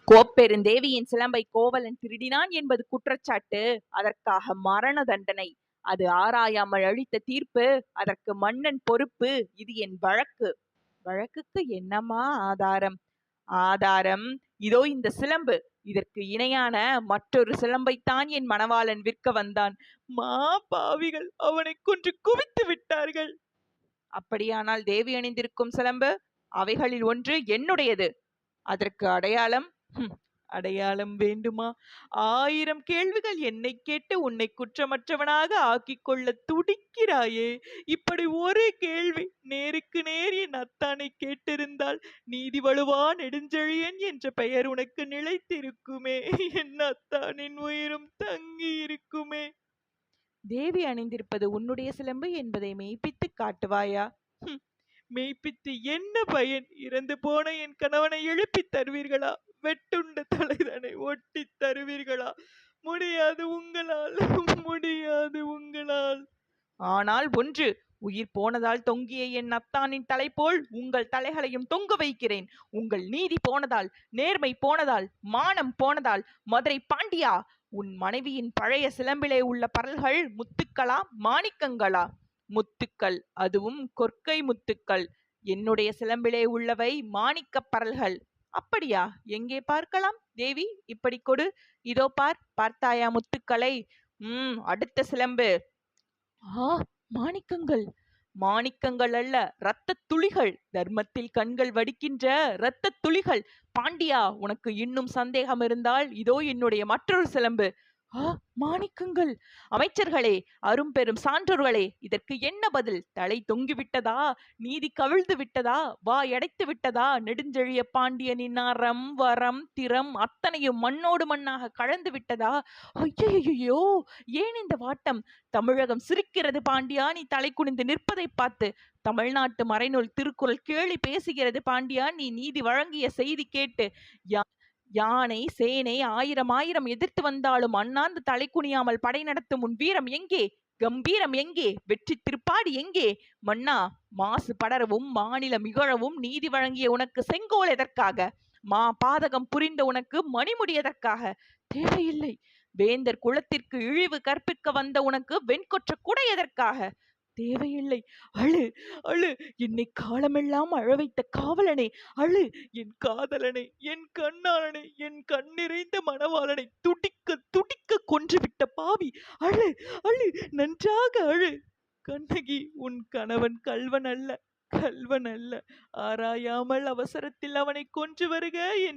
கோப்பெருந்தேவியின் சிலம்பை கோவலன் திருடினான் என்பது குற்றச்சாட்டு, அதற்காக மரண தண்டனை. அது ஆராயாமல் அளித்த தீர்ப்பு, அதற்கு மன்னன் பொறுப்பு. இது என் வழக்கு. வழக்குக்கு என்னம்மா ஆதாரம்? ஆதாரம் இதோ இந்த சிலம்பு. இதற்கு இணையான மற்றொரு சிலம்பைத்தான் என் மணவாளன் விற்க வந்தான். மா பாவிகள் அவனை கொன்று குவித்து விட்டார்கள். அப்படியானால் தேவி அணிந்திருக்கும் சிலம்பு அவைகளில் ஒன்று என்னுடையது. அதற்கு அடையாளம்? அடையாளம் வேண்டுமா? 1000 கேள்விகள் என்னை கேட்டு உன்னை குற்றமற்றவனாக ஆக்கிக் கொள்ள துடிக்கிறாயே. இப்படி ஒரு கேள்வி நேருக்கு நேர் என் அத்தானை கேட்டிருந்தால் நீதி வழுவா நெடுஞ்செழியன் என்ற பெயர் உனக்கு நிலைத்திருக்குமே. என் அத்தானின் உயிரும் தங்கி இருக்குமே. தேவி அணிந்திருப்பது உன்னுடைய சிலம்பு என்பதை மெய்ப்பித்து காட்டுவாயா? மெய்ப்பித்து என்ன பயன்? இறந்து போன என் கணவனை எழுப்பி தருவீர்களா? வெட்டுண்ட தலைதனை ஒட்டி தருவீர்களா? முடியாது உங்களால், முடியாது உங்களால். ஆனால் ஒன்று, உயிர் போனதால் தொங்கிய என் அத்தானின் தலை போல் உங்கள் தலைகளையும் தொங்க வைக்கிறேன். உங்கள் நீதி போனதால், நேர்மை போனதால், மானம் போனதால். மதுரை பாண்டியா, உன் மனைவியின் பழைய சிலம்பிலே உள்ள பரல்கள் முத்துக்களா மாணிக்கங்களா? முத்துக்கள், அதுவும் கொற்கை முத்துக்கள். என்னுடைய சிலம்பிலே உள்ளவை மாணிக்க பரல்கள். அப்படியா? எங்கே பார்க்கலாம்? தேவி, இப்படி கொடு. இதோ பார். பார்த்தாயா முத்துக்களை? அடுத்த சிலம்பு. மாணிக்கங்கள். மாணிக்கங்கள் அல்ல, இரத்த துளிகள். தர்மத்தில் கண்கள் வடிக்கின்ற இரத்த துளிகள். பாண்டியா, உனக்கு இன்னும் சந்தேகம் இருந்தால் இதோ என்னுடைய மற்றொரு சிலம்பு. மாணிக்கங்கள். அமைச்சர்களே, அரும்பெரும் சான்றோர்களே, இதற்கு என்ன பதில்? தலை தொங்கிவிட்டதா? நீதி கவிழ்ந்து விட்டதா? வாயடைத்து விட்டதா? நெடுஞ்செழிய பாண்டியனின் அறம் வரம் திறம் அத்தனையும் மண்ணோடு மண்ணாக கலந்து விட்டதா? ஐயோ, ஏன் இந்த வாட்டம்? தமிழகம் சிரிக்கிறது பாண்டியா, நீ தலை குனிந்து நிற்பதை பார்த்து. தமிழ்நாட்டு மறைநூல் திருக்குறள் கேலி பேசுகிறது பாண்டியா, நீ நீதி வழங்கிய செய்தி கேட்டு. யானை சேனை 1000 எதிர்த்து வந்தாலும் அண்ணாந்து தலை குனியாமல் படை நடத்தும் உன் வீரம் எங்கே? கம்பீரம் எங்கே? வெற்றி திருப்பாடி எங்கே? மன்னா, மாசு படரவும் மாநிலம் இகழவும் நீதி வழங்கிய உனக்கு செங்கோல் எதற்காக? பாதகம் புரிந்த உனக்கு மணிமுடி எதற்காக? தேவையில்லை. வேந்தர் குலத்திற்கு இழிவு கற்பிக்க வந்த உனக்கு வெண்கொற்ற குடை எதற்காக? தேவையில்லை. அழு, அழு, என்னை காலமெல்லாம் அழ வைத்த காவலனே, அழு. என் காதலனை, என் கண்ணாளனை, என் கண்ணிறைந்த மணவாளனை துடிக்க துடிக்க கொன்றுவிட்ட பாவி, அழு, அழு, நன்றாக அழு. கண்ணகி, உன் கணவன் கல்வன் அல்ல, கல்வன் அல்ல. ஆராயாமல் அவசரத்தில் அவனை கொன்று வருக என்று